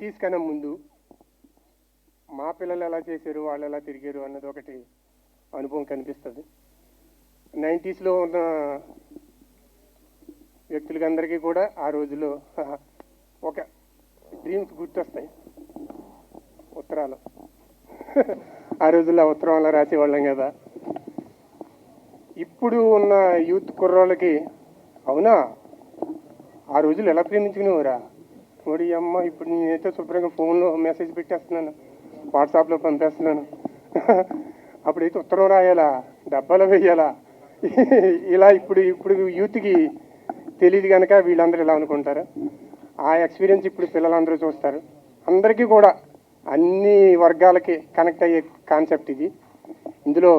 90s కన్నా ముందు మా పిల్లలు ఎలా చేశారు, వాళ్ళు ఎలా తిరిగారు అన్నది ఒకటి అనుభవం కనిపిస్తుంది. 90sలో ఉన్న వ్యక్తులకందరికీ కూడా ఆ రోజుల్లో ఒక డ్రీమ్స్ గుర్తొస్తాయి. ఉత్తరాలు ఆ రోజుల్లో ఉత్తరం అలా రాసేవాళ్ళం కదా. ఇప్పుడు ఉన్న యూత్ కుర్రోళ్ళకి అవునా ఆ రోజులు ఎలా ప్రేమించుకునేవారా ఓడి అమ్మ, ఇప్పుడు నేనైతే శుభ్రంగా ఫోన్లో మెసేజ్ పెట్టేస్తున్నాను, వాట్సాప్లో పంపేస్తున్నాను. అప్పుడైతే ఉత్తరం రాయాలా, డబ్బాలో వేయాలా, ఇలా ఇప్పుడు యూత్కి తెలియదు కనుక వీళ్ళందరూ ఇలా అనుకుంటారు. ఆ ఎక్స్పీరియన్స్ ఇప్పుడు పిల్లలందరూ చూస్తారు. అందరికీ కూడా అన్ని వర్గాలకి కనెక్ట్ అయ్యే కాన్సెప్ట్ ఇది. ఇందులో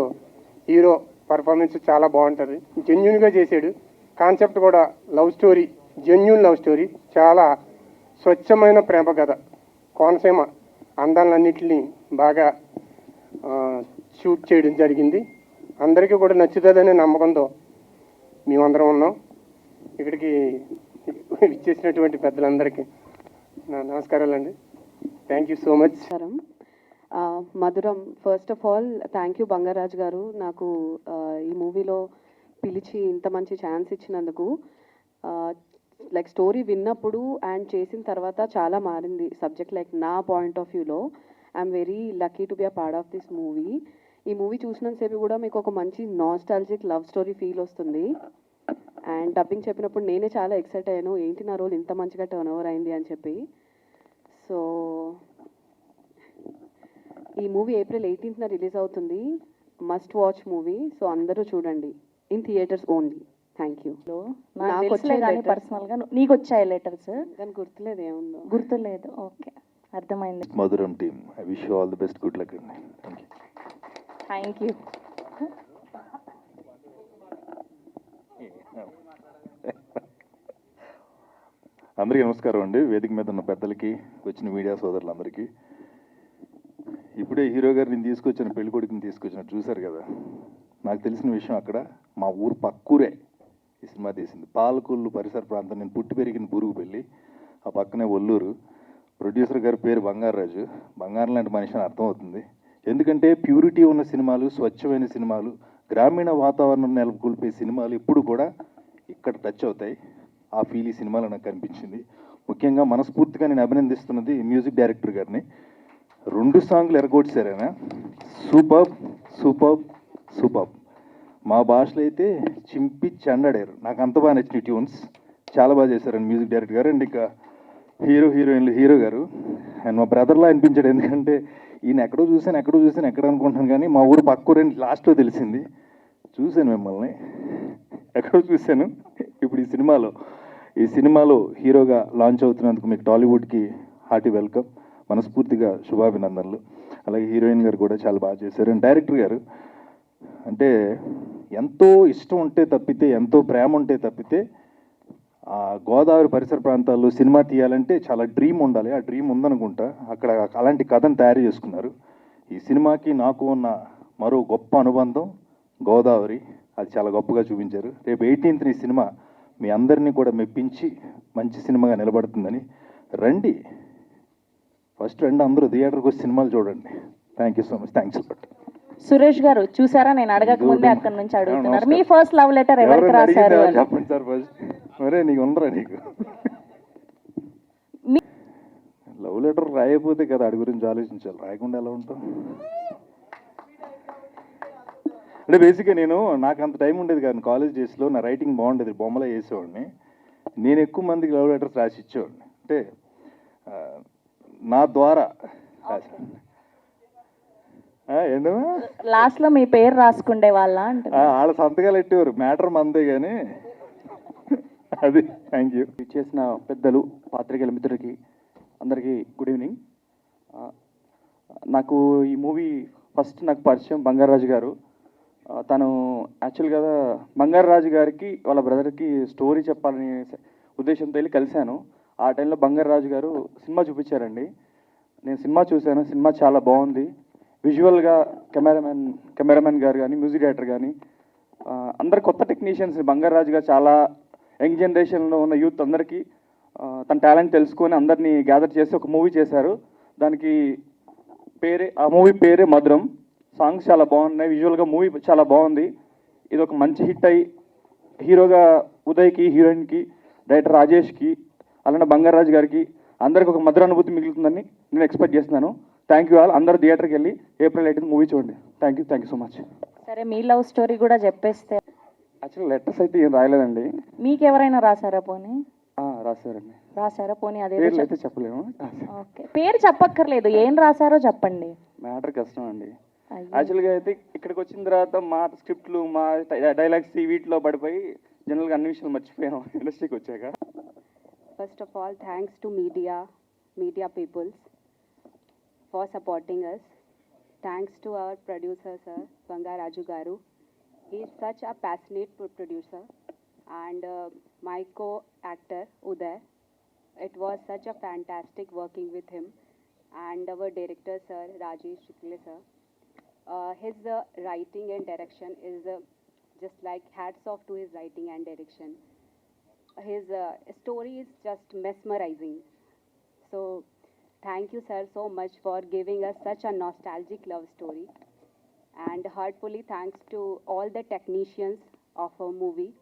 హీరో పర్ఫార్మెన్స్ చాలా బాగుంటుంది, జెన్యున్గా చేశాడు. కాన్సెప్ట్ కూడా love story, genuine love story, చాలా స్వచ్ఛమైన ప్రేమ కథ. కోనసీమ అందాలన్నింటినీ బాగా షూట్ చేయడం జరిగింది. అందరికీ కూడా నచ్చుతుందనే నమ్మకంతో మేమందరం ఉన్నాం. ఇక్కడికి ఇచ్చేసినటువంటి పెద్దలందరికీ నా నమస్కారాలండి. Thank you so much. Madhuram, first of all thank you Bangaraj garu, నాకు ఈ మూవీలో పిలిచి ఇంత మంచి ఛాన్స్ ఇచ్చినందుకు. లైక్ స్టోరీ విన్నప్పుడు అండ్ చేసిన తర్వాత చాలా మారింది సబ్జెక్ట్. లైక్ నా పాయింట్ ఆఫ్ వ్యూలో I'm very lucky to be a part of this movie. ఈ మూవీ చూసినంతసేపు కూడా మీకు ఒక మంచి నాస్టాలజిక్ లవ్ స్టోరీ ఫీల్ వస్తుంది. అండ్ డబ్బింగ్ చెప్పినప్పుడు నేనే చాలా ఎక్సైట్ అయ్యాను, ఏంటి నా రోల్ ఇంత మంచిగా టర్న్ ఓవర్ అయింది అని చెప్పి. సో ఈ మూవీ April 18th రిలీజ్ అవుతుంది. Must watch movie. సో అందరూ చూడండి, in theatres only. Thank you. నాకు వచ్చాయి పర్సనల్గా, నీకు వచ్చాయి లెటర్స్? దాని గుర్తులేదు, ఏముందో గుర్తులేదు. ఓకే, అర్థమైంది. Madhuram team, I wish you all the best, good luck అండి. Thank you. అందరికీ నమస్కారం అండి. వేదిక మీద ఉన్న పెద్దలకి, వచ్చిన మీడియా సోదరులందరికీ. ఇప్పుడే హీరో గారు నేను తీసుకొచ్చిన పెళ్లి కొడుకుని తీసుకొచ్చిన చూశారు కదా. నాకు తెలిసిన విషయం, అక్కడ మా ఊరు పక్కూరే ఈ సినిమా తీసింది. పాలకొల్లు పరిసర ప్రాంతం, నేను పుట్టి పెరిగిన బూరుగుపల్లి, ఆ పక్కనే ఒల్లూరు. ప్రొడ్యూసర్ గారి పేరు బంగారాజు. బంగారం లాంటి మనిషి అని అర్థమవుతుంది. ఎందుకంటే ప్యూరిటీ ఉన్న సినిమాలు, స్వచ్ఛమైన సినిమాలు, గ్రామీణ వాతావరణం నెలకొల్పే సినిమాలు ఎప్పుడు కూడా ఇక్కడ టచ్ అవుతాయి. ఆ ఫీల్ ఈ సినిమాలో నాకు కనిపించింది. ముఖ్యంగా మనస్ఫూర్తిగా నేను అభినందిస్తున్నది మ్యూజిక్ డైరెక్టర్ గారిని. 2 సాంగ్లు ఎరగొట్టారు ఆయన. Super super super. మా భాషలో అయితే చింపి చెండాడారు. నాకు అంత బాగా నచ్చిన ట్యూన్స్, చాలా బాగా చేశారండి మ్యూజిక్ డైరెక్టర్ గారు. అండ్ ఇక హీరోయిన్లు, హీరో గారు అండ్ మా బ్రదర్లా అనిపించాడు. ఎందుకంటే ఈయన ఎక్కడో చూశాను ఎక్కడ అనుకుంటున్నాను, కానీ మా ఊరు పక్కూరని లాస్ట్లో తెలిసింది. చూశాను మిమ్మల్ని ఎక్కడో చూశాను. ఇప్పుడు ఈ సినిమాలో హీరోగా లాంచ్ అవుతున్నందుకు మీకు టాలీవుడ్కి హార్టీ వెల్కమ్, మనస్ఫూర్తిగా శుభాభినందనలు. అలాగే హీరోయిన్ గారు కూడా చాలా బాగా చేశారు. అండ్ డైరెక్టర్ గారు అంటే ఎంతో ఇష్టం ఉంటే తప్పితే, ఎంతో ప్రేమ ఉంటే తప్పితే, గోదావరి పరిసర ప్రాంతాల్లో సినిమా తీయాలంటే చాలా డ్రీమ్ ఉండాలి. ఆ డ్రీమ్ ఉందనుకుంటా. అక్కడ అలాంటి కథను తయారు చేసుకున్నారు. ఈ సినిమాకి నాకు ఉన్న మరో గొప్ప అనుబంధం గోదావరి, అది చాలా గొప్పగా చూపించారు. రేపు 18th ఈ సినిమా మీ అందరినీ కూడా మెప్పించి మంచి సినిమాగా నిలబడుతుందని. రండి, ఫస్ట్ రండి, అందరూ థియేటర్కి వచ్చి సినిమాలు చూడండి. Thank you so much. Thanks lot. Suresh గారు చూసారా, నేను అడగక ముందే అక్కడ నుంచి అడుగుతున్నారు, మీ ఫస్ట్ లవ్ లెటర్ ఎవరికి రాశారు? చెప్పండి సార్ ఫస్ట్. మరే నీకు ఉండరా, నీకు లవ్ లెటర్ రాయకపోతే కదా అడి గురించి ఆలోచించాలి, రాయకుండా ఎలా ఉంటాం? అంటే బేసిక్గా నాకు అంత టైం ఉండేది కాదు. కాలేజ్ డేస్లో నా రైటింగ్ బాగుండేది, బొమ్మలో వేసేవాడిని. నేను ఎక్కువ మందికి లవ్ లెటర్స్ రాసి ఇచ్చేవాడిని. అంటే నా ద్వారా లాస్ట్ లో మీ పేరు రాసుకుండే వాళ్ళ అంటే వాళ్ళ సంతకాలు ఎట్టేవారు, మ్యాటర్ మందే కానీ అది. Thank you. చేసిన పెద్దలు, పాత్రికేయుల మిత్రులకి అందరికీ గుడ్ ఈవినింగ్. నాకు ఈ మూవీ ఫస్ట్ నాకు పరిచయం బంగారాజు గారు. తను యాక్చువల్గా బంగారాజు గారికి వాళ్ళ బ్రదర్కి స్టోరీ చెప్పాలని ఉద్దేశంతో వెళ్ళి కలిశాను. ఆ టైంలో బంగారాజు గారు సినిమా చూపించారండి. నేను సినిమా చూశాను. సినిమా చాలా బాగుంది. విజువల్గా కెమెరామెన్ గారు కానీ, మ్యూజిక్ డైరెక్టర్ కానీ అందరు కొత్త టెక్నీషియన్స్. బంగారాజు గారు చాలా యంగ్ జనరేషన్లో ఉన్న యూత్ అందరికీ తన టాలెంట్ తెలుసుకొని అందరినీ గ్యాదర్ చేసి ఒక మూవీ చేశారు. దానికి ఆ మూవీ పేరే మధురం. సాంగ్స్ చాలా బాగున్నాయి, విజువల్గా మూవీ చాలా బాగుంది. ఇది ఒక మంచి హిట్ అయ్యి హీరోగా ఉదయ్కి, హీరోయిన్కి, డైరెక్టర్ రాజేష్కి, అలానే బంగారాజు గారికి అందరికి ఒక మధుర అనుభూతి మిగులుతుందని నేను ఎక్స్పెక్ట్ చేస్తున్నాను. Thank you all. అందరూ థియేటర్కి వెళ్ళి April 18 మూవీ చూడండి. Thank you so much. సరే, మీ లవ్ స్టోరీ కూడా చెప్పేస్తే. యాక్చువల్లీ లెటర్స్ అయితే ఏం రాయలేదండి. మీకు ఎవరైనా రాసారా పోనీ? రాశారండి. రాసారా పోనీ? అదే పేర్లు అయితే చెప్పలేము. ఓకే, పేరు చెప్పక్కర్లేదు, ఏం రాసారో చెప్పండి. మ్యాటర్ కష్టం అండి. అయ్యో. యాక్చువల్గా అయితే ఇక్కడికి వచ్చిన తర్వాత మా స్క్రిప్ట్లు, మా డైలాగ్స్ వీటిలో పడిపోయి జనరల్గా అన్ని విషయాలు మర్చిపోయాం ఇండస్ట్రీకి వచ్చాక. First of all, thanks to media peoples for supporting us. Thanks to our producer, sir, Bangaraju Garu. He is such a passionate producer. And my co-actor, Uday. It was such a fantastic working with him. And our director, sir, Rajesh Shukla, sir. His writing and direction is just like hats off to his writing and direction. His story is just mesmerizing. So thank you, sir, so much for giving us such a nostalgic love story. And heartfully thanks to all the technicians of our movie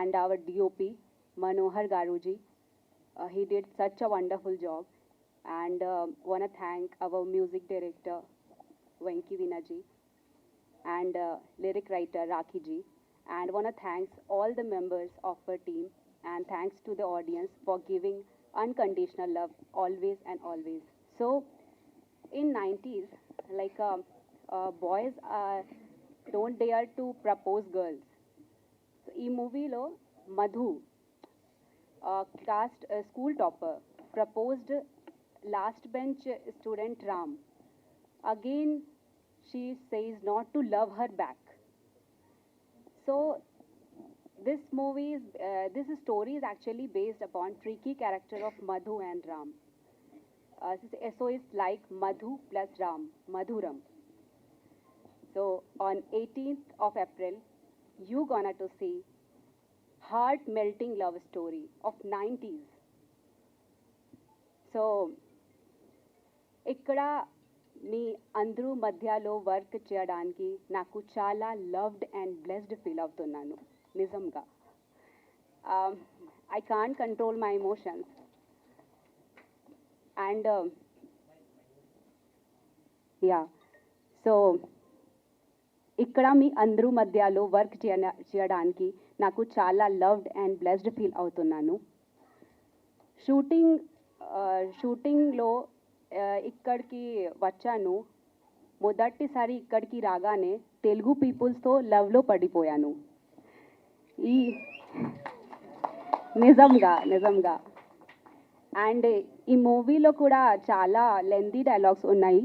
and our DOP, Manohar Garuji. He did such a wonderful job. And want to thank our music director, Venki Vinaji, and lyric writer, Rakhi ji. And want to thank all the members of our team. And thanks to the audience for giving unconditional love always and always. So in 90s, like boys don't dare to propose girls. So ee movie lo Madhu, class school topper, proposed last bench student Ram. Again she says not to love her back. So this story is actually based upon tricky character of Madhu and Ram. So it's like Madhu plus Ram, Madhuram. So on 18th of April, you gonna to see heart-melting love story of 90s. So ikkada మీ అందరూ మధ్యలో work చేయడానికి నాకు చాలా loved and blessed feel అవుతున్నాను నిజంగా. I can't control my emotions. And so ఇక్కడ మీ అందరూ మధ్యలో వర్క్ చేయడానికి నాకు చాలా లవ్డ్ అండ్ బ్లెస్డ్ ఫీల్ అవుతున్నాను. షూటింగ్లో ఇక్కడికి వచ్చాను. మొదటిసారి ఇక్కడికి రాగానే తెలుగు పీపుల్స్తో లవ్లో పడిపోయాను. నిజంగా అండ్ ఈ మూవీలో కూడా చాలా లెంతీ డైలాగ్స్ ఉన్నాయి,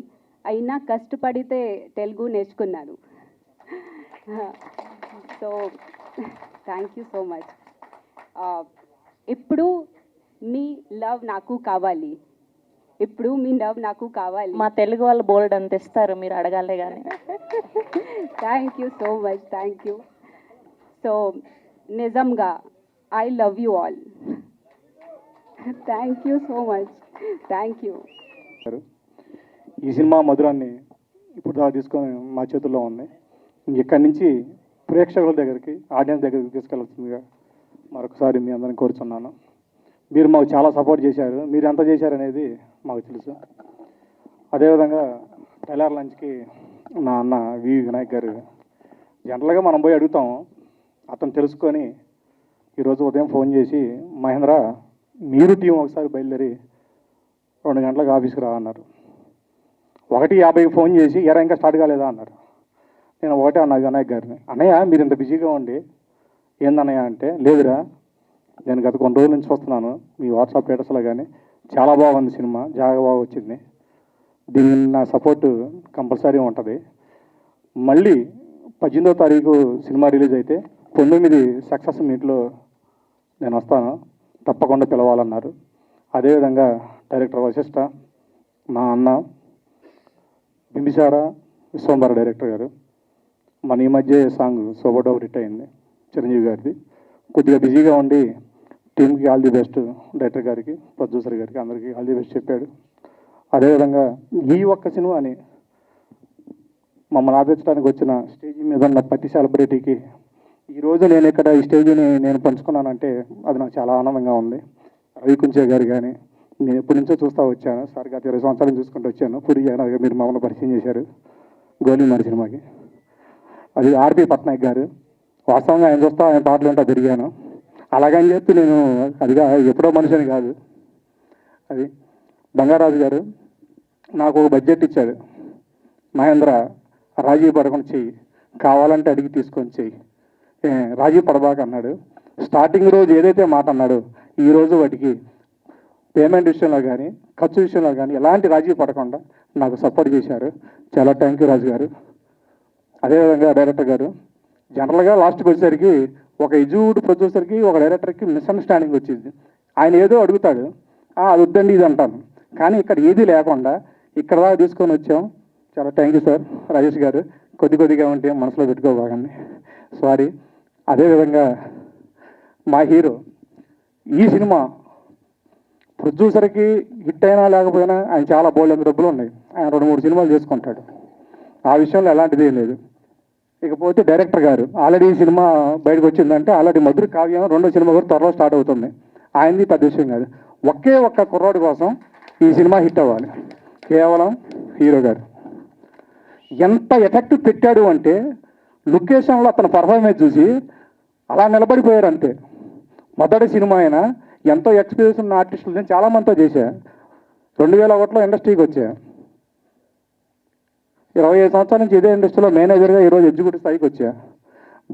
అయినా కష్టపడితే తెలుగు నేర్చుకున్నాను. So thank you so much. ఇప్పుడు మీ లవ్ నాకు కావాలి. మా తెలుగు వాళ్ళు బోల్డ్ అంత ఇస్తారు, మీరు అడగాలే కానీ. Thank you so much, thank you. So నిజంగా I love you all. Thank you so much, thank you. ఈ సినిమా మధురాన్ని ఇప్పుడు దాకా తీసుకొని మా చేతుల్లో ఉంది. ఇక్కడి నుంచి ప్రేక్షకుల దగ్గరికి, ఆడియన్స్ దగ్గరికి తీసుకెళ్తుందిగా మరొకసారి మీ అందరిని కోరుతున్నాను. మీరు మాకు చాలా సపోర్ట్ చేశారు. మీరు ఎంత చేశారనేది మాకు తెలుసు. అదేవిధంగా టైలర్ లంచ్కి నా అన్న వినాయక్ గారు, జనరల్గా మనం పోయి అడుగుతాం, అతను తెలుసుకొని ఈరోజు ఉదయం ఫోన్ చేసి, మహేంద్ర మీరు టీం ఒకసారి బయలుదేరి 2 గంటలకు ఆఫీస్కి రా అన్నారు. 1:50కి ఫోన్ చేసి ఇంకా స్టార్ట్ కాలేదా అన్నారు. నేను ఒకటే అన్నా వినాయక్ గారిని, అన్నయ్య మీరు ఇంత బిజీగా ఉండి ఏందన్నయ్య అంటే, లేదురా నేను గత కొన్ని రోజుల నుంచి వస్తున్నాను మీ వాట్సాప్ స్టేటస్లో, కానీ చాలా బాగుంది సినిమా, చాలా బాగా వచ్చింది, దీనికి నా సపోర్టు కంపల్సరీ ఉంటుంది. మళ్ళీ 18వ తారీఖు సినిమా రిలీజ్ అయితే 19 సక్సెస్ మీట్లో నేను వస్తాను, తప్పకుండా పిలవాలన్నారు. అదేవిధంగా డైరెక్టర్ వశిష్ఠ, మా అన్న బింబిసార విశ్వంబర డైరెక్టర్ గారు, మన ఈ మధ్య సాంగ్ సోబోడో హిట్ అయింది చిరంజీవి గారిది, కొద్దిగా బిజీగా ఉండి టీమ్కి ఆల్ ది బెస్ట్, డైరెక్టర్ గారికి, ప్రొడ్యూసర్ గారికి, అందరికీ ఆల్ ది బెస్ట్ చెప్పాడు. అదేవిధంగా ఈ ఒక్క సినిమాని మమ్మల్ని ఆదరించడానికి వచ్చిన స్టేజ్ మీద ఉన్న ప్రతి సెలబ్రిటీకి ఈరోజు నేను ఇక్కడ ఈ స్టేజ్ని నేను పంచుకున్నానంటే అది నాకు చాలా ఆనందంగా ఉంది. రవికుంచే గారు కానీ, నేను ఎప్పటి నుంచో చూస్తూ వచ్చాను సార్, గత 20 సంవత్సరాలు చూసుకుంటూ వచ్చాను. పూరి జగన్నాథ్ గారు మీరు మమ్మల్ని పరిచయం చేశారు గోలీమారి సినిమాకి. అది ఆర్పి పట్నాయక్ గారు, వాస్తవంగా ఆయన చూస్తా ఆయన పాటలు ఉంటా తిరిగాను. అలాగని చెప్పి నేను అదిగా ఎప్పుడో మనిషిని కాదు. అది బంగారాజు గారు నాకు ఒక బడ్జెట్ ఇచ్చాడు, మహేంద్ర రాజీ పడకుండా చెయ్యి, కావాలంటే అడిగి తీసుకొని చెయ్యి, రాజీ పడబాక అన్నాడు. స్టార్టింగ్ రోజు ఏదైతే మాట అన్నాడో ఈరోజు వాటికి పేమెంట్ విషయంలో కానీ ఖర్చు విషయంలో కానీ ఎలాంటి రాజీ పడకుండా నాకు సపోర్ట్ చేశారు. చాలా థ్యాంక్ యూ రాజు గారు. అదేవిధంగా డైరెక్టర్ గారు, జనరల్గా లాస్ట్కి వచ్చేసరికి ఒక ఎగ్జిక్యూటివ్ ప్రొడ్యూసర్కి ఒక డైరెక్టర్కి మిస్అండర్స్టాండింగ్ వచ్చింది. ఆయన ఏదో అడుగుతాడు, అది వద్దండి ఇది అంటాను, కానీ ఇక్కడ ఏది లేకుండా ఇక్కడ దాకా తీసుకొని వచ్చాం. చాలా థ్యాంక్ యూ సార్. రాజేష్ గారు కొద్దిగా ఉంటే మనసులో పెట్టుకోబాగండి, సారీ. అదేవిధంగా మా హీరో ఈ సినిమా ప్రొడ్యూసర్కి హిట్ అయినా లేకపోయినా ఆయన చాలా బోల్డ్ డబ్బులు ఉన్నాయి, ఆయన 2-3 సినిమాలు చేసుకుంటాడు, ఆ విషయంలో ఎలాంటిది ఏం లేదు. ఇకపోతే డైరెక్టర్ గారు ఆల్రెడీ ఈ సినిమా బయటకు వచ్చిందంటే ఆల్రెడీ మధుర కావ్యం 2వ సినిమా కూడా త్వరలో స్టార్ట్ అవుతుంది. ఆయనది పెద్ద విషయం కాదు, ఒకే ఒక్క కుర్రాడు కోసం ఈ సినిమా హిట్ అవ్వాలి, కేవలం హీరో గారు. ఎంత ఎఫెక్ట్ పెట్టాడు అంటే లొకేషన్లో అతను పర్ఫార్మెన్స్ చూసి అలా నిలబడిపోయారు అంతే. మొదటి సినిమా అయినా ఎంతో ఎక్స్పీరియన్స్ ఉన్న ఆర్టిస్టులు నేను చాలామందితో చేశా. 2001లో ఇండస్ట్రీకి వచ్చా, 25 సంవత్సరాల నుంచి ఇదే ఇండస్ట్రీలో మేనేజర్గా ఈరోజు ఎగ్జిక్యూటివ్ స్థాయికి వచ్చా.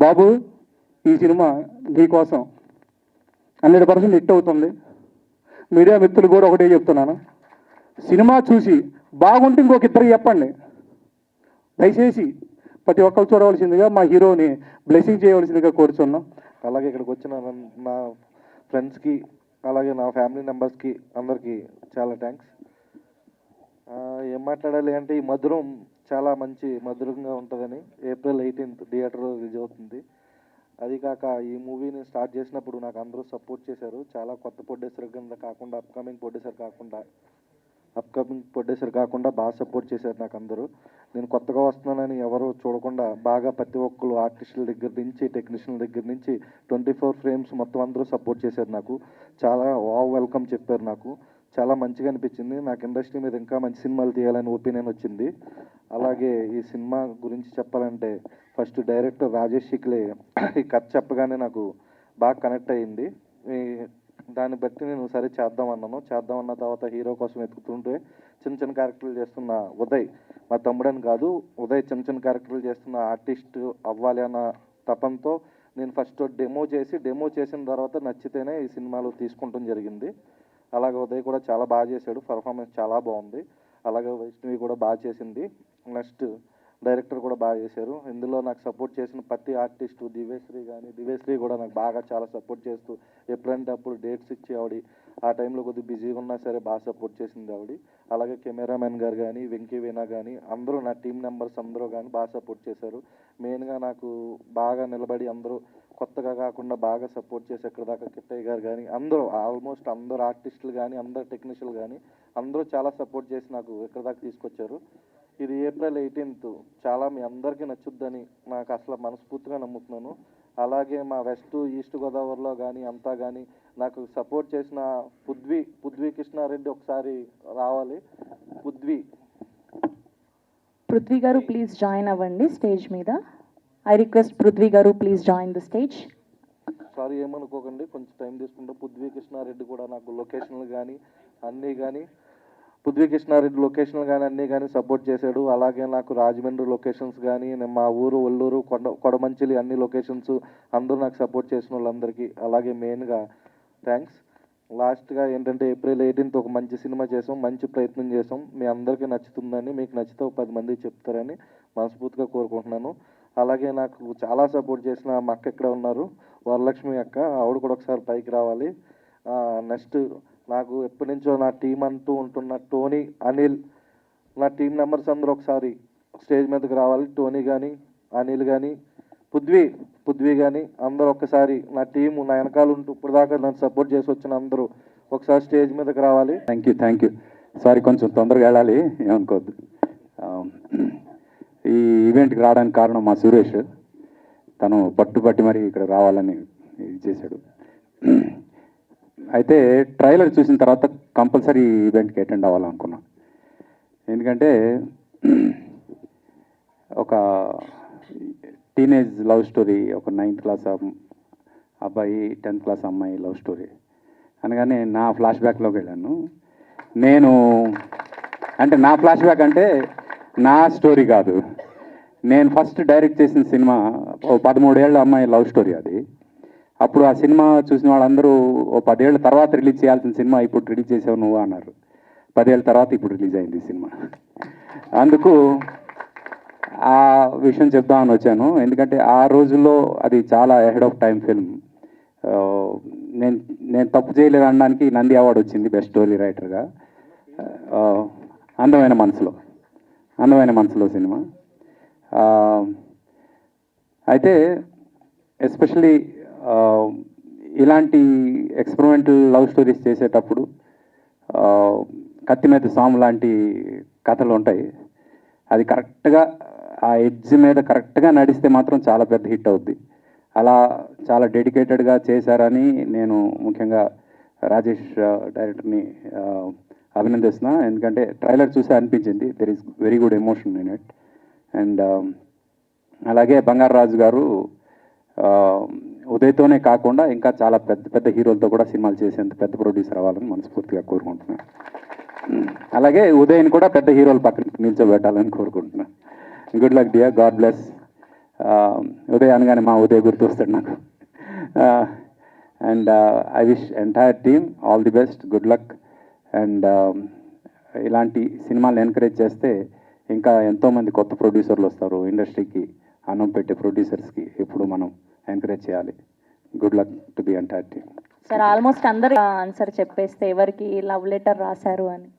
బాబు ఈ సినిమా నీకోసం 100% హిట్ అవుతుంది. మీడియా మిత్రులు కూడా ఒకటే చెప్తున్నాను, సినిమా చూసి బాగుంటే ఇంకొక ఇద్దరికి చెప్పండి, దయచేసి ప్రతి ఒక్కరు చూడవలసిందిగా మా హీరోని బ్లెస్సింగ్ చేయవలసిందిగా కోరుచున్నాం. అలాగే ఇక్కడికి వచ్చిన నా ఫ్రెండ్స్కి, అలాగే నా ఫ్యామిలీ మెంబర్స్కి అందరికీ చాలా థ్యాంక్స్. ఏం మాట్లాడాలి అంటే ఈ మధురం చాలా మంచి మధురంగా ఉంటుందని April 18th థియేటర్లో రిలీజ్ అవుతుంది. అది కాక ఈ మూవీని స్టార్ట్ చేసినప్పుడు నాకు అందరూ సపోర్ట్ చేశారు. చాలా కొత్త ప్రొడ్యూసర్ కింద కాకుండా అప్కమింగ్ ప్రొడ్యూసర్ కాకుండా బాగా సపోర్ట్ చేశారు నాకు అందరూ. నేను కొత్తగా వస్తున్నానని ఎవరు చూడకుండా బాగా ప్రతి ఒక్కరు ఆర్టిస్టుల దగ్గర నుంచి టెక్నీషియన్ల దగ్గర నుంచి 24 ఫ్రేమ్స్ మొత్తం అందరూ సపోర్ట్ చేశారు. నాకు చాలా వెల్కమ్ చెప్పారు. నాకు చాలా మంచిగా అనిపించింది. నాకు ఇండస్ట్రీ మీద ఇంకా మంచి సినిమాలు తీయాలని ఒపీనియన్ వచ్చింది. అలాగే ఈ సినిమా గురించి చెప్పాలంటే ఫస్ట్ డైరెక్టర్ రాజేష్ శిక్లే ఈ కథ చెప్పగానే నాకు బాగా కనెక్ట్ అయ్యింది. దాన్ని బట్టి నేను సరే చేద్దామన్న తర్వాత హీరో కోసం వెతుకుతుంటే చిన్న క్యారెక్టర్లు చేస్తున్న ఉదయ్, మా తమ్ముడని కాదు, ఉదయ్ చిన్న క్యారెక్టర్లు చేస్తున్న ఆర్టిస్ట్ అవ్వాలి అన్న తపంతో నేను ఫస్ట్ డెమో చేసిన తర్వాత నచ్చితేనే ఈ సినిమాలో తీసుకుంటాం జరిగింది. అలాగే ఉదయ్ కూడా చాలా బాగా చేశాడు, పర్ఫార్మెన్స్ చాలా బాగుంది. అలాగే వైష్ణవి కూడా బాగా చేసింది. నెక్స్ట్ డైరెక్టర్ కూడా బాగా చేశారు. ఇందులో నాకు సపోర్ట్ చేసిన ప్రతి ఆర్టిస్టు దివ్యశ్రీ కూడా నాకు బాగా చాలా సపోర్ట్ చేస్తూ ఎప్పుడంటే అప్పుడు డేట్స్ ఇచ్చి ఆవిడ ఆ టైంలో కొద్దిగా బిజీగా ఉన్నా సరే బాగా సపోర్ట్ చేసింది ఆవిడ. అలాగే కెమెరామెన్ గారు కానీ వెంకీ వీణా కానీ అందరూ నా టీం మెంబర్స్ అందరూ కానీ బాగా సపోర్ట్ చేశారు. మెయిన్గా నాకు బాగా నిలబడి అందరూ కొత్తగా కాకుండా బాగా సపోర్ట్ చేసి ఎక్కడ దాకా కిట్టయ్య గారు కానీ అందరూ ఆల్మోస్ట్ అందరు ఆర్టిస్టులు కానీ అందరు టెక్నీషియన్లు కానీ అందరూ చాలా సపోర్ట్ చేసి నాకు ఎక్కడ దాకా తీసుకొచ్చారు. ఇది April 18th చాలా మీ అందరికీ నచ్చుద్దని నాకు అసలు మనస్ఫూర్తిగా నమ్ముతున్నాను. అలాగే మా వెస్ట్ ఈస్ట్ గోదావరిలో కానీ అంతా కానీ నాకు సపోర్ట్ చేసిన పృథ్వీ కృష్ణారెడ్డి ఒకసారి రావాలి. పృథ్వీ గారు ప్లీజ్ జాయిన్ అవ్వండి స్టేజ్ మీద. ఐ రిక్వెస్ట్ పృథ్వీ గారు please join the stage. Sorry ఏమనుకోకండి, కొంచెం టైం తీసుకుంటే పృథ్వీ కృష్ణారెడ్డి కూడా నాకు లొకేషన్లు కానీ అన్నీ కానీ అన్నీ కానీ సపోర్ట్ చేశాడు. అలాగే నాకు రాజమండ్రి లొకేషన్స్ కానీ మా ఊరు ఒల్లూరు కొడమంచిలి అన్ని లొకేషన్స్ అందరూ నాకు సపోర్ట్ చేసిన వాళ్ళందరికీ అలాగే మెయిన్గా థ్యాంక్స్. లాస్ట్గా ఏంటంటే April 18th ఒక మంచి సినిమా చేసాం, మంచి ప్రయత్నం చేసాం. మీ అందరికీ నచ్చుతుందని, మీకు నచ్చితే 10 మందికి చెప్తారని మనస్ఫూర్తిగా కోరుకుంటున్నాను. అలాగే నాకు చాలా సపోర్ట్ చేసిన మా అక్క ఇక్కడ ఉన్నారు, వరలక్ష్మి అక్క, ఆవిడ కూడా ఒకసారి పైకి రావాలి. నెక్స్ట్ నాకు ఎప్పటి నుంచో నా టీం అంటూ ఉంటున్న టోనీ, అనిల్, నా టీం మెంబర్స్ అందరూ ఒకసారి స్టేజ్ మీదకి రావాలి. టోనీ కానీ, అనిల్ కానీ, పృథ్వీ కానీ అందరూ ఒక్కసారి నా టీము నా వెనకాల ఉంటూ ఇప్పుడు దాకా నన్ను సపోర్ట్ చేసి వచ్చిన అందరూ ఒకసారి స్టేజ్ మీదకి రావాలి. థ్యాంక్ యూ సారీ కొంచెం తొందరగా వెళ్ళాలి, ఏమనుకోవద్దు. ఈ ఈవెంట్కి రావడానికి కారణం మా సురేష్, తను పట్టుబట్టి మరి ఇక్కడ రావాలని ఇది చేశాడు. అయితే ట్రైలర్ చూసిన తర్వాత కంపల్సరీ ఈ ఈవెంట్కి అటెండ్ అవ్వాలనుకున్నాను. ఎందుకంటే ఒక టీనేజ్ లవ్ స్టోరీ, ఒక 9th క్లాస్ అబ్బాయి 10th క్లాస్ అమ్మాయి లవ్ స్టోరీ అనగానే నా ఫ్లాష్ బ్యాక్లోకి వెళ్ళాను. అంటే నా ఫ్లాష్ బ్యాక్ అంటే నా స్టోరీ కాదు, నేను ఫస్ట్ డైరెక్ట్ చేసిన సినిమా 13 ఏళ్ళ అమ్మాయి లవ్ స్టోరీ అది. అప్పుడు ఆ సినిమా చూసిన వాళ్ళందరూ 10 ఏళ్ళ తర్వాత రిలీజ్ చేయాల్సిన సినిమా ఇప్పుడు రిలీజ్ చేసావు నువ్వు అన్నారు. 10 ఏళ్ళ తర్వాత ఇప్పుడు రిలీజ్ అయింది ఈ సినిమా. అందుకు ఆ విషయం చెప్దామని వచ్చాను. ఎందుకంటే ఆ రోజుల్లో అది చాలా అహెడ్ ఆఫ్ టైం ఫిల్మ్. నేను తప్పు చేయలేదు అనడానికి నంది అవార్డు వచ్చింది బెస్ట్ స్టోరీ రైటర్గా. అందమైన మనసులో సినిమా. అయితే ఎస్పెషలీ ఇలాంటి ఎక్స్పెరిమెంటల్ లవ్ స్టోరీస్ చేసేటప్పుడు కత్తి మీద సాము లాంటి కథలు ఉంటాయి. అది కరెక్ట్గా ఆ ఎడ్జ్ మీద కరెక్ట్గా నడిస్తే మాత్రం చాలా పెద్ద హిట్ అవుద్ది. అలా చాలా డెడికేటెడ్గా చేశారని నేను ముఖ్యంగా రాజేష్ డైరెక్టర్ని అభినందిస్తున్నా. ఎందుకంటే ట్రైలర్ చూసి అనిపించింది there is very good emotion in it. And అలాగే బంగారు రాజు గారు ఉదయ్తోనే కాకుండా ఇంకా చాలా పెద్ద పెద్ద హీరోలతో కూడా సినిమాలు చేసేంత పెద్ద ప్రొడ్యూసర్ అవ్వాలని మనస్ఫూర్తిగా కోరుకుంటున్నాను. అలాగే ఉదయ్ని కూడా పెద్ద హీరోల పక్కన నిల్చోబెట్టాలని కోరుకుంటున్నాను. Good luck dear, God bless. Uday అనగానే మా ఉదయ్ గుర్తొస్తాడు నాకు. And I wish entire team all the best, good luck. And ఇలాంటి సినిమాలు ఎంకరేజ్ చేస్తే ఇంకా ఎంతోమంది కొత్త ప్రొడ్యూసర్లు వస్తారు ఇండస్ట్రీకి. అన్నం పెట్టే ప్రొడ్యూసర్స్కి ఎప్పుడు మనం ఎంకరేజ్ చేయాలి. Good luck to the entire team. Sir almost అందరు ఆన్సర్ చెప్పేస్తే ఎవరికి లవ్ లెటర్ రాశారు అని.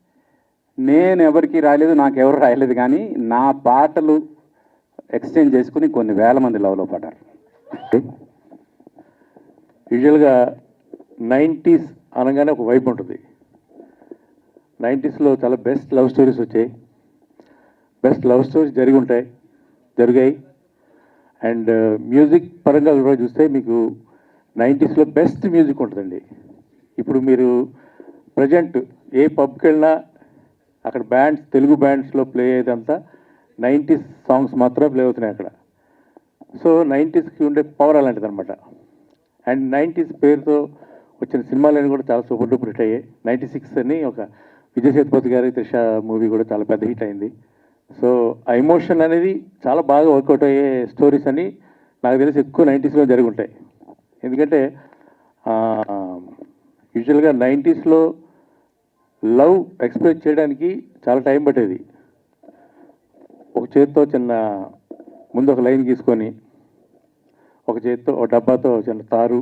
నేను ఎవరికి రాయలేదు, నాకు ఎవరు రాయలేదు, కానీ నా పాటలు ఎక్స్చేంజ్ చేసుకుని కొన్ని వేల మంది లవ్లో పడ్డారు. యూజువల్గా 90s అనగానే ఒక వైబ్ ఉంటుంది. 90sలో చాలా బెస్ట్ లవ్ స్టోరీస్ వచ్చాయి, బెస్ట్ లవ్ స్టోరీస్ జరిగాయి. అండ్ మ్యూజిక్ పరంగా కూడా చూస్తే మీకు 90sలో బెస్ట్ మ్యూజిక్ ఉంటుందండి. ఇప్పుడు మీరు ప్రజెంట్ ఏ పబ్కి వెళ్ళినా అక్కడ తెలుగు బ్యాండ్స్లో ప్లే అయ్యేదంతా 90s సాంగ్స్ మాత్రమే ప్లే అవుతున్నాయి అక్కడ. సో 90sకి ఉండే పవర్ అలాంటిది అనమాట. అండ్ 90s పేరుతో వచ్చిన సినిమాలన్నీ కూడా చాలా సూపర్ డూపర్ హిట్ అయ్యాయి. 96 అని ఒక విజయ్ సేతుపతి గారి త్రిష మూవీ కూడా చాలా పెద్ద హిట్ అయింది. సో ఆ ఎమోషన్ అనేది చాలా బాగా వర్కౌట్ అయ్యే స్టోరీస్ అని నాకు తెలిసి ఎక్కువ 90sలో జరిగి ఉంటాయి. ఎందుకంటే యూజువల్గా 90sలో లవ్ ఎక్స్ప్రెస్ చేయడానికి చాలా టైం పట్టేది. ఒక చేతితో ముందు ఒక లైన్ గీసుకొని, ఒక చేతితో ఒక డబ్బాతో చిన్న తారు,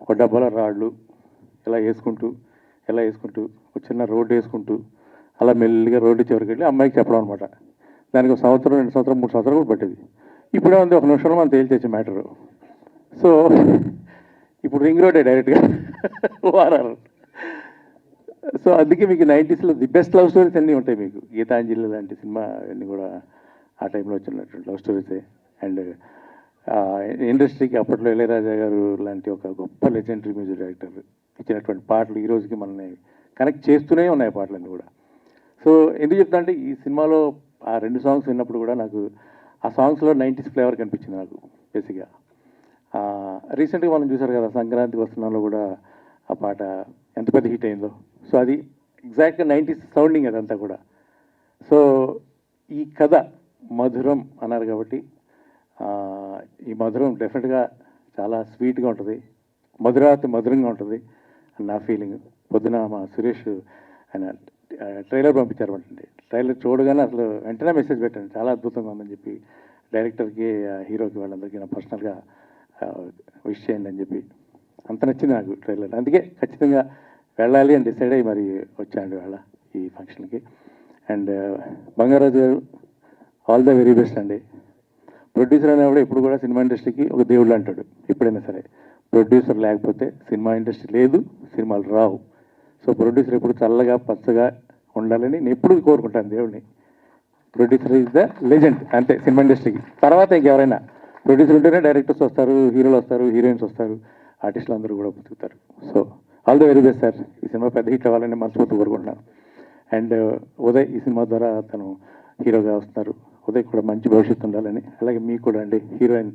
ఒక డబ్బాలో రాళ్ళు ఇలా వేసుకుంటూ ఒక చిన్న రోడ్డు వేసుకుంటూ అలా మెల్లిగా రోడ్డు చివరికి వెళ్ళి అమ్మాయికి చెప్పడం అనమాట. దానికి 1 సంవత్సరం 2 సంవత్సరం 3 సంవత్సరాలు కూడా పట్టేది. ఇప్పుడే ఉంది 1 నిమిషంలో మనం తేల్చేసే మ్యాటరు. సో ఇప్పుడు రింగ్ రోడ్డే డైరెక్ట్గా వారారు. సో అందుకే మీకు 90sలో ది బెస్ట్ లవ్ స్టోరీస్ అన్నీ ఉంటాయి. మీకు గీతాంజలి లాంటి సినిమా అన్నీ కూడా ఆ టైంలో వచ్చినటువంటి లవ్ స్టోరీసే. అండ్ ఇండస్ట్రీకి అప్పట్లో ఇళయరాజా గారు లాంటి ఒక గొప్ప లెజెండరీ మ్యూజిక్ డైరెక్టర్ ఇచ్చినటువంటి పాటలు ఈ రోజుకి మనల్ని కనెక్ట్ చేస్తూనే ఉన్నాయి పాటలన్నీ కూడా. సో ఎందుకు చెప్తా అంటే ఈ సినిమాలో ఆ 2 సాంగ్స్ విన్నప్పుడు కూడా నాకు ఆ సాంగ్స్లో 90s ఫ్లేవర్ కనిపించింది నాకు బేసిక్గా. రీసెంట్గా మనం చూసారు కదా సంక్రాంతికి వస్తున్నాలో కూడా ఆ పాట ఎంత పెద్ద హిట్ అయిందో. సో అది ఎగ్జాక్ట్గా 90s సౌండింగ్ అదంతా కూడా. సో ఈ కథ మధురం అన్నారు కాబట్టి ఈ మధురం డెఫినెట్గా చాలా స్వీట్గా ఉంటుంది, మధురంగా ఉంటుంది అని నా ఫీలింగ్. పొద్దున మా సురేష్ ఆయన ట్రైలర్ పంపించారు. ట్రైలర్ చూడగానే అసలు వెంటనే మెసేజ్ పెట్టాను, చాలా అద్భుతంగా ఉందని చెప్పి డైరెక్టర్కి హీరోకి వాళ్ళందరికీ నా పర్సనల్గా విష్ చేయండి అని చెప్పి. అంత నచ్చింది నాకు ట్రైలర్. అందుకే ఖచ్చితంగా వెళ్ళాలి అని డిసైడ్ అయ్యి మరి వచ్చాను వాళ్ళ ఈ ఫంక్షన్కి. And Bangarraju garu all the very best అండి. ప్రొడ్యూసర్ అనేవాడు ఎప్పుడు కూడా సినిమా ఇండస్ట్రీకి ఒక దేవుడు అంటాడు ఎప్పుడైనా సరే. ప్రొడ్యూసర్ లేకపోతే సినిమా ఇండస్ట్రీ లేదు, సినిమాలు రావు. సో ప్రొడ్యూసర్ ఎప్పుడు చల్లగా పచ్చగా ఉండాలని నేను ఎప్పుడు కోరుకుంటాను దేవుడిని. ప్రొడ్యూసర్ ఈజ్ ద లెజెండ్ అంతే సినిమా ఇండస్ట్రీకి. తర్వాత ఇంకెవరైనా ప్రొడ్యూసర్ ఉంటేనే డైరెక్టర్స్ వస్తారు, హీరోలు వస్తారు, హీరోయిన్స్ వస్తారు, ఆర్టిస్టులు అందరూ కూడా బతుకుతారు. So all the very best sir. ఈ సినిమా పెద్ద హిట్ అవ్వాలని మనస్ఫూర్తి కోరుకుంటున్నాను. అండ్ ఉదయ్ ఈ సినిమా ద్వారా తను హీరోగా వస్తున్నారు. ఉదయ్ కూడా మంచి భవిష్యత్తు ఉండాలని, అలాగే మీకు కూడా అండి హీరోయిన్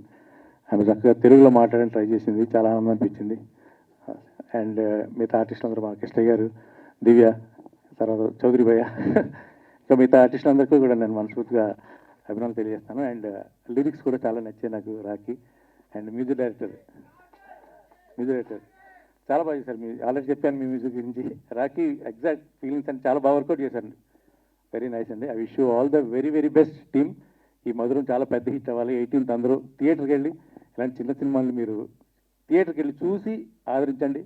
ఆమె చక్కగా తెలుగులో మాట్లాడడానికి ట్రై చేసింది, చాలా ఆనందం అనిపించింది. అండ్ మిగతా ఆర్టిస్టులు అందరూ మా కృష్ణ గారు, దివ్య, తర్వాత చౌదరి భయ్య, ఇంకా మిగతా ఆర్టిస్టులందరికీ కూడా నేను మనస్ఫూర్తిగా అభినందనలు తెలియజేస్తాను. అండ్ లిరిక్స్ కూడా చాలా నచ్చాయి నాకు రాకి. అండ్ మ్యూజిక్ డైరెక్టర్ చాలా బాగా చేశారు. మీ ఆల్రెడీ చెప్పాను మీ మ్యూజిక్ గురించి. రాకి ఎగ్జాక్ట్ ఫీలింగ్స్ అని చాలా బాగా వర్కౌట్ చేశారు. వెరీ నైస్ అండి. I wish you all the very very best team. ఈ మధురం చాలా పెద్ద హిట్ అవ్వాలి. 18th అందరూ థియేటర్కి వెళ్ళి ఇలాంటి చిన్న సినిమాలు మీరు థియేటర్కి వెళ్ళి చూసి ఆదరించండి.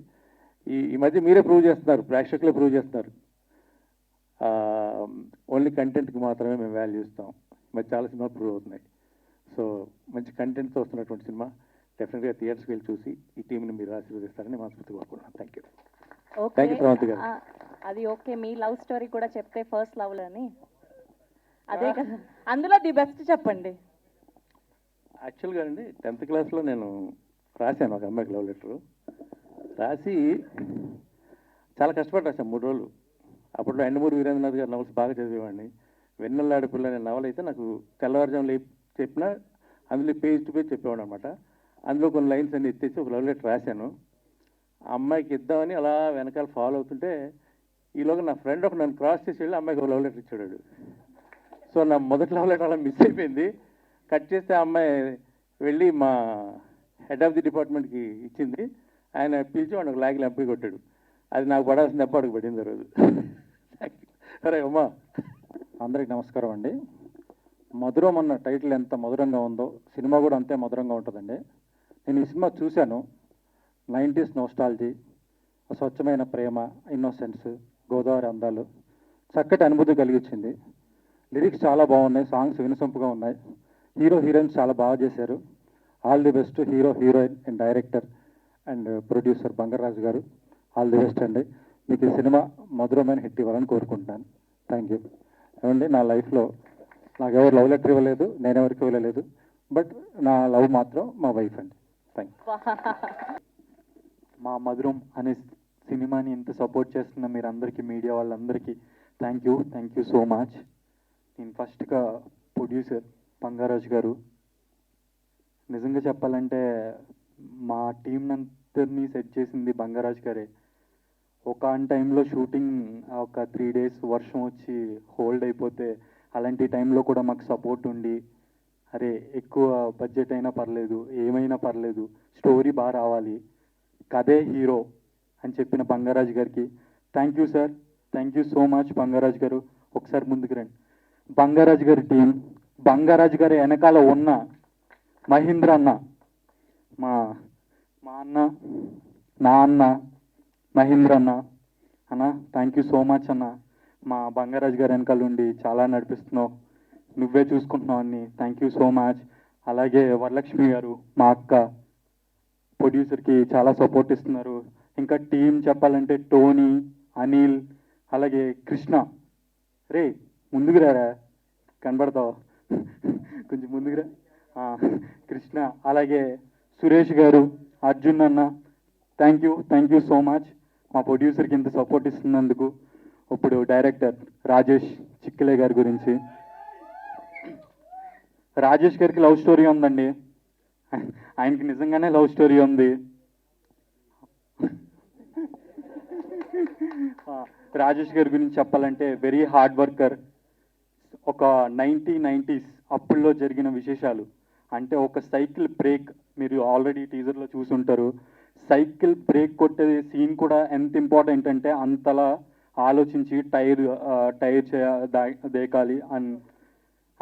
ఈ మధ్య మీరే ప్రూవ్ చేస్తున్నారు, ప్రేక్షకులే ప్రూవ్ చేస్తున్నారు. ఓన్లీ కంటెంట్కి మాత్రమే మేము వాల్యూ ఇస్తాం. మరి చాలా సినిమాలు ప్రూవ్ అవుతున్నాయి. సో మంచి కంటెంట్తో వస్తున్నటువంటి సినిమా డెఫినెట్గా థియేటర్స్కి వెళ్ళి చూసి ఈ టీంని మీరు ఆశీర్వదిస్తారని మనస్ఫూర్తిగా కోరుకుంటున్నాను. Thank you. థ్యాంక్ యూ ప్రవంతి గారు. అది ఓకే, మీ లవ్ స్టోరీ కూడా చెప్తే ఫస్ట్ లవ్లని అదే కదా, అందులో ది బెస్ట్ చెప్పండి. యాక్చువల్గా అండి 10th క్లాస్లో నేను రాశాను ఒక అమ్మాయికి లవ్ లెటరు. రాసి చాలా కష్టపడి రాశాను 3 రోజులు. అప్పట్లో ఎండమూరి వీరేంద్రనాథ్ గారి నవల్స్ బాగా చదివేవాడిని. వెన్నెల్లాడి పిల్ల అనే నవల అయితే నాకు తెల్లవారుజాములు చెప్పినా అందులో పేజ్ టు పేజ్ చెప్పేవాడు అనమాట. అందులో కొన్ని లైన్స్ అన్ని ఎత్తేసి ఒక లవ్ లెటర్ రాశాను. ఆ అమ్మాయికి ఇద్దామని అలా వెనకాల ఫాలో అవుతుంటే ఈలోగా నా ఫ్రెండ్ ఒక నన్ను క్రాస్ చేసి వెళ్ళి అమ్మాయికి ఒక లవ్ లెటర్ ఇచ్చాడు. సో నా మొదటి లవ్ లెటర్ అలా మిస్ అయిపోయింది. కట్ చేస్తే ఆ అమ్మాయి వెళ్ళి మా హెడ్ ఆఫ్ ది డిపార్ట్మెంట్కి ఇచ్చింది. ఆయన పిలిచి వాడు ఒక లాగి లంపి కొట్టాడు. అది నాకు పడాల్సిన దెబ్బ అడుగు పడింది ఆ రోజు. సరే అమ్మా. అందరికి నమస్కారం అండి. మధురం అన్న టైటిల్ ఎంత మధురంగా ఉందో సినిమా కూడా అంతే మధురంగా ఉంటుందండి. నేను ఈ సినిమా చూశాను. 90s నోస్టాలజీ, స్వచ్ఛమైన ప్రేమ, ఇన్నోసెన్స్, గోదావరి అందాలు, చక్కటి అనుభూతి కలిగించింది. లిరిక్స్ చాలా బాగున్నాయి, సాంగ్స్ వినసొంపుగా ఉన్నాయి, హీరో హీరోయిన్స్ చాలా బాగా చేశారు. All the best hero heroine and director and producer Bangaraju garu. All the best అండి. మీకు ఈ సినిమా మధురమైన హిట్ ఇవ్వాలని కోరుకుంటున్నాను. Thank you. ఏమండి, నా లైఫ్లో నాకు ఎవరు లవ్ లెటర్ ఇవ్వలేదు, నేను ఎవరికి ఇవ్వలేదు. బట్ నా లవ్ మాత్రం మా వైఫ్ అండి. Thank you. మా మధురం అనే సినిమాని ఇంత సపోర్ట్ చేస్తున్న మీరందరికీ, మీడియా వాళ్ళందరికీ థ్యాంక్ యూ సో మచ్. నేను ఫస్ట్గా ప్రొడ్యూసర్ బంగారాజు గారు, నిజంగా చెప్పాలంటే మా టీం అందరినీ సెట్ చేసింది బంగారాజు గారే. ఒక ఆన్ టైంలో షూటింగ్ ఒక 3 days వర్షం వచ్చి హోల్డ్ అయిపోతే అలాంటి టైంలో కూడా మాకు సపోర్ట్ ఉండి, అరే ఎక్కువ బడ్జెట్ అయినా పర్లేదు, ఏమైనా పర్లేదు, స్టోరీ బాగా రావాలి, కథే హీరో అని చెప్పిన బంగారాజు గారికి thank you sir. Thank you so much Bangaraju garu. ఒకసారి ముందుకు రండి. బంగారాజు గారి టీం, బంగారాజు గారి వెనకాల ఉన్న మహేంద్ర అన్న, మా అన్న, నా అన్న మహేంద్ర అన్న థ్యాంక్ యూ సో మచ్ అన్న. మా బంగారాజు గారి వెనకాల ఉండి చాలా నడిపిస్తున్నావు, నువ్వే చూసుకుంటున్నావు అన్ని. Thank you so much. అలాగే వరలక్ష్మి గారు, మా అక్క, ప్రొడ్యూసర్కి చాలా సపోర్ట్ ఇస్తున్నారు. ఇంకా టీం చెప్పాలంటే టోనీ, అనిల్, అలాగే కృష్ణ. రే ముందుకు రారా, కనబడతావు, కొంచెం ముందుకు రా. కృష్ణ, అలాగే సురేష్ గారు, అర్జున్ అన్న, థ్యాంక్ యూ సో మచ్ మా ప్రొడ్యూసర్కి ఇంత సపోర్ట్ ఇస్తున్నందుకు. ఇప్పుడు డైరెక్టర్ రాజేష్ చిక్కిలే గారి గురించి, రాజేష్ గారికి లవ్ స్టోరీ ఉందండి. ఆయనకి నిజంగానే లవ్ స్టోరీ ఉంది. రాజేష్ గారి గురించి చెప్పాలంటే వెరీ హార్డ్ వర్కర్. ఒక 1990s అప్పుల్లో జరిగిన విశేషాలు అంటే ఒక సైకిల్ బ్రేక్, మీరు ఆల్రెడీ టీజర్లో చూసుంటారు. సైకిల్ బ్రేక్ కొట్టే సీన్ కూడా ఎంత ఇంపార్టెంట్ అంటే అంతలా ఆలోచించి టైర్ దేకాలి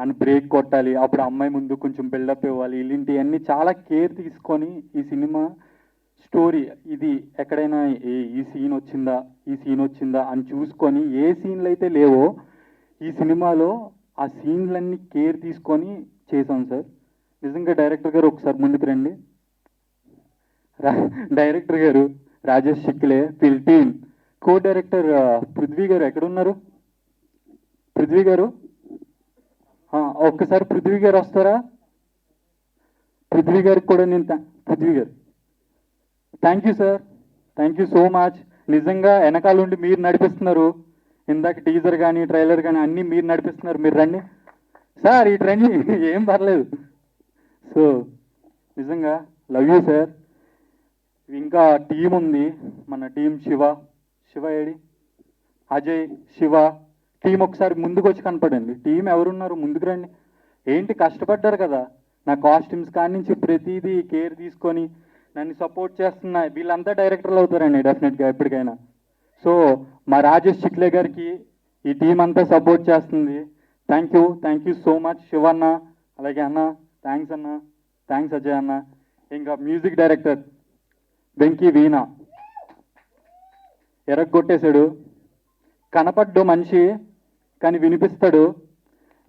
అని బ్రేక్ కొట్టాలి, అప్పుడు అమ్మాయి ముందు కొంచెం బిల్డప్ ఇవ్వాలి, ఇలాంటివన్నీ చాలా కేర్ తీసుకొని ఈ సినిమా స్టోరీ ఇది ఎక్కడైనా ఈ సీన్ వచ్చిందా అని చూసుకొని ఏ సీన్లు అయితే లేవో ఈ సినిమాలో ఆ సీన్లన్నీ కేర్ తీసుకొని చేశాం సార్. నిజంగా డైరెక్టర్ గారు ఒకసారి ముందుకు రండి. డైరెక్టర్ గారు రాజేష్ చిక్లే, ఫిల్ team, co director Prithvi garu ఎక్కడున్నారు? పృథ్వీ గారు ఒక్కసారి పృథ్వీ గారు వస్తారా? పృథ్వీ గారికి కూడా నేను పృథ్వీ గారు thank you sir, thank you so much. నిజంగా వెనకాల ఉండి మీరు నడిపిస్తున్నారు. ఇందాక టీజర్ కానీ ట్రైలర్ కానీ అన్నీ మీరు నడిపిస్తున్నారు. మీరు రండి సార్, ఇటు రండి, ఏం పర్లేదు. సో నిజంగా లవ్ యూ సార్. ఇంకా టీం ఉంది, మన team Shiva AD, Ajay, Shiva team ఒకసారి ముందుకు వచ్చి కనపడండి. టీం ఎవరున్నారు ముందుకు రండి. ఏంటి కష్టపడ్డారు కదా, నా కాస్ట్యూమ్స్ కాడి నుంచి ప్రతిదీ కేర్ తీసుకొని నన్ను సపోర్ట్ చేస్తున్న వీళ్ళంతా డైరెక్టర్లు అవుతారండి డెఫినెట్గా ఎప్పటికైనా. సో మా రాజేష్ చిక్లే గారికి ఈ టీం అంతా సపోర్ట్ చేస్తుంది. Thank you so much Shivanna, అలాగే అన్న థ్యాంక్స్ అన్న, థ్యాంక్స్ అజయ్ అన్న. ఇంకా మ్యూజిక్ డైరెక్టర్ వెంకీ వీణ ఎరగొట్టేశాడు. కనపడ్డు మనిషి కానీ వినిపిస్తాడు.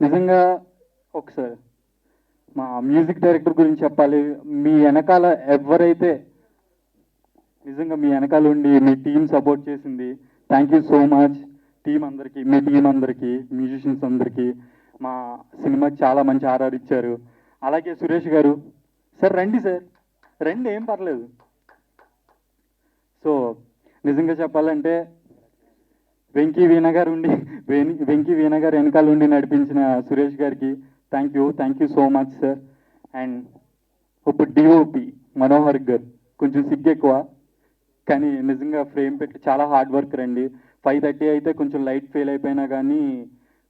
నిజంగా ఒకసారి మా మ్యూజిక్ డైరెక్టర్ గురించి చెప్పాలి. మీ వెనకాల ఎవరైతే నిజంగా మీ వెనకాల ఉండి మీ టీం సపోర్ట్ చేసింది, thank you so much team అందరికీ, మీ టీం అందరికీ, మ్యూజిషియన్స్ అందరికీ. మా సినిమాకి చాలా మంచి ఆర్ఆర్ ఇచ్చారు. అలాగే సురేష్ గారు సార్ రండి సార్, రండి ఏం పర్లేదు. సో నిజంగా చెప్పాలంటే వెంకీ వీణ గారు వెనకాల ఉండి నడిపించిన సురేష్ గారికి thank you so much sir. And ఇప్పుడు డిఓపి మనోహర్ గారు కొంచెం సిగ్గు ఎక్కువ, కానీ నిజంగా ఫ్రేమ్ పెట్టి చాలా హార్డ్ వర్క్ రండి. 5:30 అయితే కొంచెం లైట్ ఫెయిల్ అయిపోయినా కానీ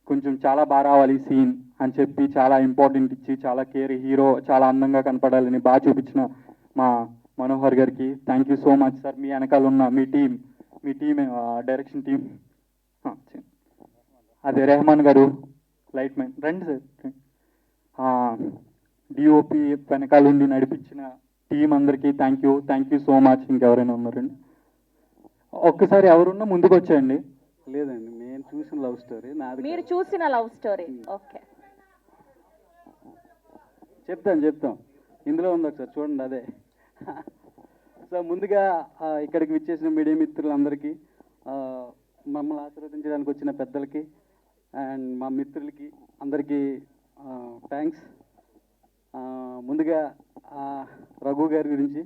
కొంచెం చాలా బాగా రావాలి సీన్ అని చెప్పి చాలా ఇంపార్టెంట్ ఇచ్చి చాలా కేర్, హీరో చాలా అందంగా కనపడాలని బాగా చూపించిన మా మనోహర్ గారికి thank you so much sir. మీ వెనకాల ఉన్న మీ టీం డైరెక్షన్ టీం, అదే రెహమాన్ గారు లైట్ మ్యాన్ రండి సార్. డిఓపి వెనకాల ఉండి నడిపించిన టీం అందరికీ థ్యాంక్ యూ సో మచ్. ఇంకెవరైనా ఉన్నారండి? ఒక్కసారి ఎవరున్నా ముందుకు వచ్చేయండి. లేదండి, నేను చూసిన లవ్ స్టోరీ నాది. మీరు చూసిన లవ్ స్టోరీ, ఓకే చెప్తాం ఇందులో ఉంది, ఒకసారి చూడండి అదే. సో ముందుగా ఇక్కడికి విచ్చేసిన మీడియా మిత్రులందరికీ, మమ్మల్ని ఆశీర్వదించడానికి వచ్చిన పెద్దలకి అండ్ మా మిత్రులకి అందరికీ థ్యాంక్స్. ముందుగా రఘు గారి గురించి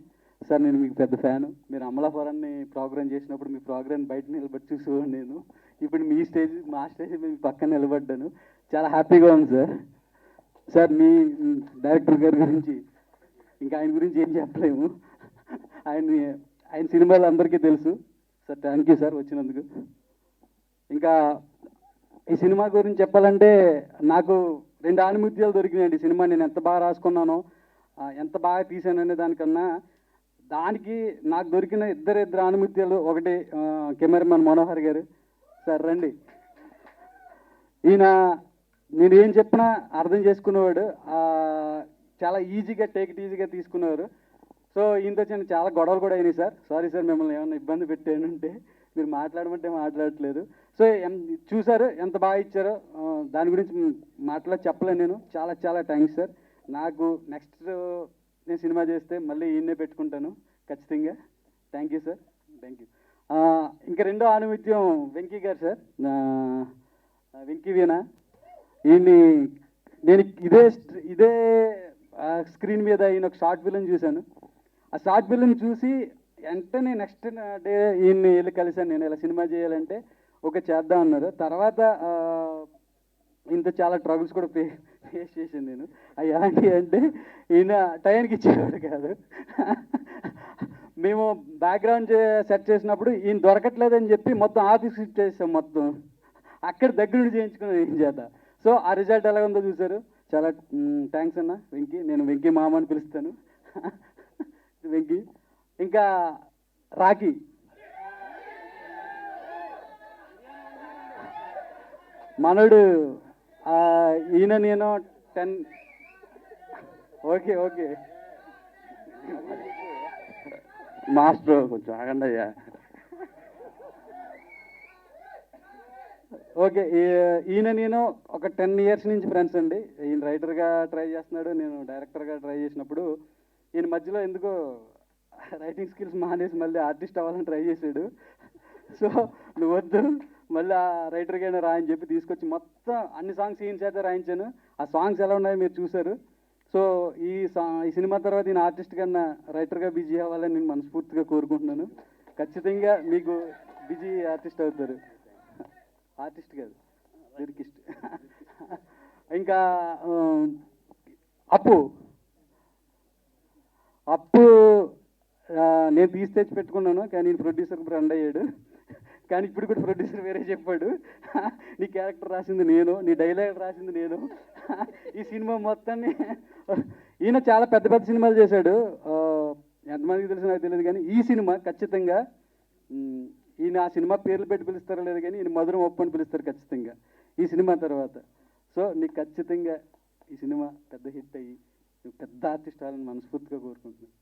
సార్, నేను మీకు పెద్ద ఫ్యాను. మీరు అమలాపురాన్ని ప్రోగ్రామ్ చేసినప్పుడు మీ ప్రోగ్రామ్ బయట నిలబడి చూసేవాడు నేను. ఇప్పుడు మా స్టేజ్ మీ పక్కన నిలబడ్డాను, చాలా హ్యాపీగా ఉంది సార్. సార్ మీ డైరెక్టర్ గారి గురించి ఇంకా ఆయన గురించి ఏం చెప్పలేము. ఆయన సినిమాలు అందరికీ తెలుసు సార్. థ్యాంక్ యూ సార్ వచ్చినందుకు. ఇంకా ఈ సినిమా గురించి చెప్పాలంటే నాకు 2 ఆణిముత్యాలు దొరికినాయండి. సినిమా నేను ఎంత బాగా రాసుకున్నానో, ఎంత బాగా తీసాననే దానికన్నా దానికి నాకు దొరికిన ఇద్దరు ఆణిముత్యాలు. ఒకటి కెమెరామెన్ మనోహర్ గారు సార్, రండి. ఈయన నేను ఏం చెప్పినా అర్థం చేసుకునేవాడు, చాలా ఈజీగా టేక్ ఇట్ ఈజీగా తీసుకునేవారు. సో ఈయనతో చాలా గొడవలు కూడా అయినాయి సార్. సారీ సార్, మిమ్మల్ని ఏమైనా ఇబ్బంది పెట్టానంటే, మీరు మాట్లాడమంటే మాట్లాడట్లేదు. సో చూసారు ఎంత బాగా ఇచ్చారో, దాని గురించి చెప్పలేను నేను. చాలా థ్యాంక్స్ సార్. నాకు నెక్స్ట్ నేను సినిమా చేస్తే మళ్ళీ ఈయన్నే పెట్టుకుంటాను ఖచ్చితంగా. Thank you sir, thank you. ఇంకా రెండో ఆణిముత్యం వెంకీ గారు సార్, వెంకీ వీణ. ఈయన్ని నేను ఇదే స్క్రీన్ మీద ఈయన ఒక షార్ట్ ఫిల్మ్ చూశాను. ఆ షార్ట్ ఫిల్మ్ చూసి వెంటనే నెక్స్ట్ డే ఈయన్ని వెళ్ళి కలిశాను. నేను ఇలా సినిమా చేయాలంటే ఓకే చేద్దాం అన్నారు. తర్వాత ఇంత చాలా ట్రబుల్స్ కూడా ఫేస్ చేశాను నేను. అవి ఎలాంటివి అంటే, ఈయన టైంకి ఇచ్చేవాడు కాదు. మేము బ్యాక్గ్రౌండ్ సెట్ చేసినప్పుడు ఈయన దొరకట్లేదని చెప్పి మొత్తం ఆఫీస్ షిఫ్ట్ చేసాం, మొత్తం అక్కడ దగ్గర నుండి చేయించుకున్నాను ఏం చేత. సో ఆ రిజల్ట్ ఎలా ఉందో చూసారు. చాలా థ్యాంక్స్ అన్న వెంకీ. నేను వెంకీ మామ అని పిలుస్తాను. వెంకీ. ఇంకా రాఖీ, మనోడు. ఈయన నేను 10 ఓకే మాస్టర్ కొంచెం ఆగండి అయ్యా. ఓకే, ఈయన నేను ఒక 10 ఇయర్స్ నుంచి ఫ్రెండ్స్ అండి. ఈయన రైటర్గా ట్రై చేస్తున్నాడు, నేను డైరెక్టర్గా ట్రై చేసినప్పుడు ఈయన మధ్యలో ఎందుకో రైటింగ్ స్కిల్స్ మానేసి మళ్ళీ ఆర్టిస్ట్ అవ్వాలని ట్రై చేశాడు. సో నువ్వు వద్దు, మళ్ళీ ఆ రైటర్గానే రా అని చెప్పి తీసుకొచ్చి మొత్తం అన్ని సాంగ్స్ ఈయన చేత రాయించాను. ఆ సాంగ్స్ ఎలా ఉన్నాయో మీరు చూశారు. సో ఈ సినిమా తర్వాత ఈయన ఆర్టిస్ట్ కన్నా రైటర్గా బిజీ అవ్వాలని నేను మనస్ఫూర్తిగా కోరుకుంటున్నాను. ఖచ్చితంగా మీకు బిజీ ఆర్టిస్ట్ అవుతారు. ఆర్టిస్ట్ కాదు, లిరికిస్ట్. ఇంకా అప్పు నేను తీసి తెచ్చి పెట్టుకున్నాను, కానీ నేను ప్రొడ్యూసర్కి ఫ్రెండ్ అయ్యాడు. కానీ ఇప్పుడు కూడా ప్రొడ్యూసర్ వేరే చెప్పాడు, నీ క్యారెక్టర్ రాసింది నేను, నీ డైలాగ్ రాసింది నేను. ఈ సినిమా మొత్తాన్ని ఈయన చాలా పెద్ద పెద్ద సినిమాలు చేశాడు, ఎంతమందికి తెలుసు నాకు తెలియదు. కానీ ఈ సినిమా ఖచ్చితంగా ఈయన ఆ సినిమా పేర్లు పెట్టి పిలుస్తారో లేదు, కానీ ఈయన మధురం ఒప్పు అని పిలుస్తారు ఖచ్చితంగా ఈ సినిమా తర్వాత. సో నీకు ఖచ్చితంగా ఈ సినిమా పెద్ద హిట్ అయ్యి పెద్ద ఆర్టిస్ట్ అవ్వాలని మనస్ఫూర్తిగా కోరుకుంటున్నాను.